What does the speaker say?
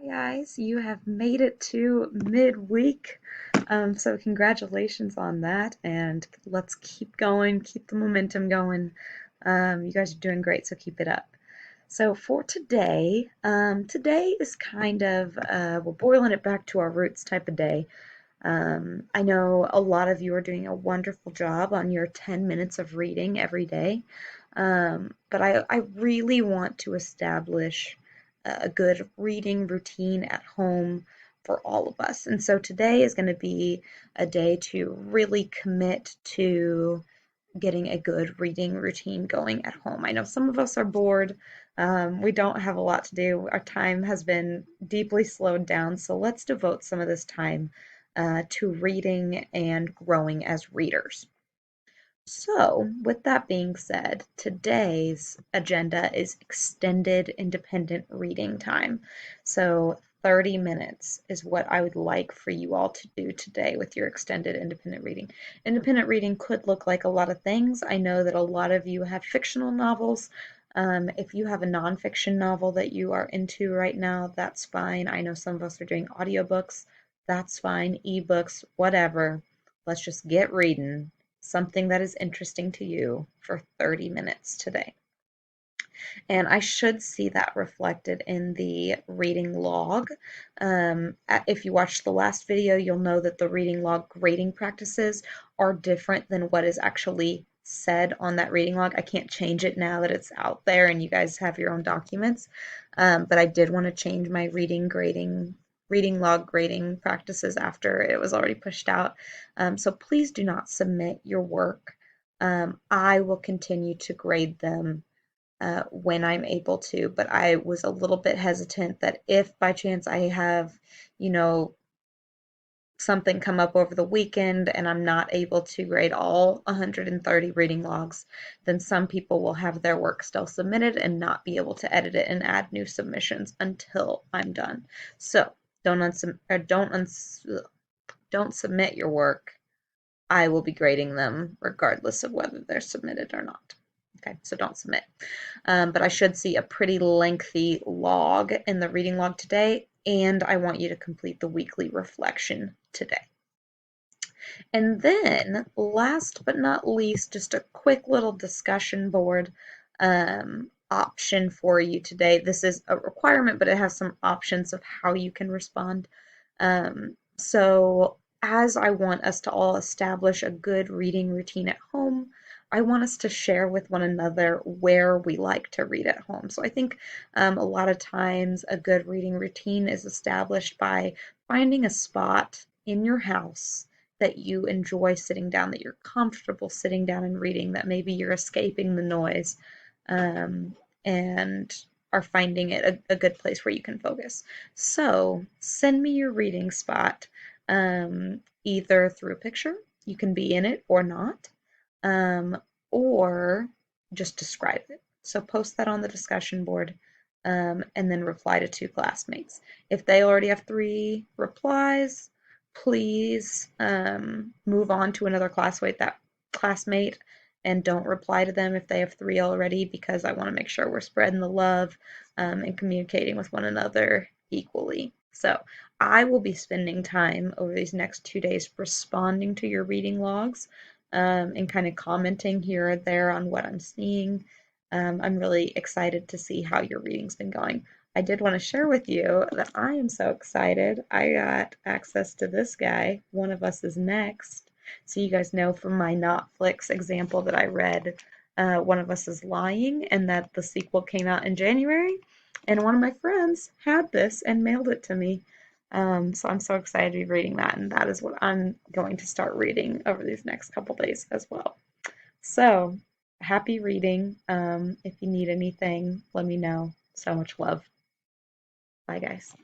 Hi guys, you have made it to midweek. So congratulations on that, and let's keep going, keep the momentum going. You guys are doing great, so keep it up. So for today, today is kind of we're boiling it back to our roots type of day. I know a lot of you are doing a wonderful job on your 10 minutes of reading every day. But I really want to establish a good reading routine at home for all of us. And so today is going to be a day to really commit to getting a good reading routine going at home. I know some of us are bored. We don't have a lot to do. Our time has been deeply slowed down, so let's devote some of this time to reading and growing as readers. So, with that being said, today's agenda is extended independent reading time. So, 30 minutes is what I would like for you all to do today with your extended independent reading. Independent reading could look like a lot of things. I know that a lot of you have fictional novels. If you have a nonfiction novel that you are into right now, that's fine. I know some of us are doing audiobooks. That's fine. Ebooks, whatever. Let's just get reading something that is interesting to you for 30 minutes today. And I should see that reflected in the reading log. If you watched the last video, you'll know that the reading log grading practices are different than what is actually said on that reading log. I can't change it now that it's out there and you guys have your own documents. But I did want to change my reading log grading practices after it was already pushed out. So please do not submit your work. I will continue to grade them when I'm able to, but I was a little bit hesitant that if by chance I have, you know, something come up over the weekend and I'm not able to grade all 130 reading logs, then some people will have their work still submitted and not be able to edit it and add new submissions until I'm done. So don't submit your work. I will be grading them regardless of whether they're submitted or not. Okay, so don't submit. But I should see a pretty lengthy log in the reading log today, and I want you to complete the weekly reflection today. And then, last but not least, just a quick little discussion board option for you today. This is a requirement, but it has some options of how you can respond. So as I want us to all establish a good reading routine at home, I want us to share with one another where we like to read at home. So I think a lot of times a good reading routine is established by finding a spot in your house that you enjoy sitting down, that you're comfortable sitting down and reading, that maybe you're escaping the noise and are finding it a good place where you can focus. So send me your reading spot either through a picture, you can be in it or not, or just describe it. So post that on the discussion board and then reply to 2 classmates. If they already have 3 replies, please move on to another classmate and don't reply to them if they have 3 already, because I want to make sure we're spreading the love and communicating with one another equally. So I will be spending time over these next 2 days responding to your reading logs and kind of commenting here or there on what I'm seeing. I'm really excited to see how your reading's been going. I did want to share with you that I am so excited. I got access to this guy. One of Us is Next. So you guys know from my Netflix example that I read One of Us is Lying, and that the sequel came out in January. And one of my friends had this and mailed it to me. So I'm so excited to be reading that, and that is what I'm going to start reading over these next couple days as well. So happy reading. If you need anything, let me know. So much love. Bye, guys.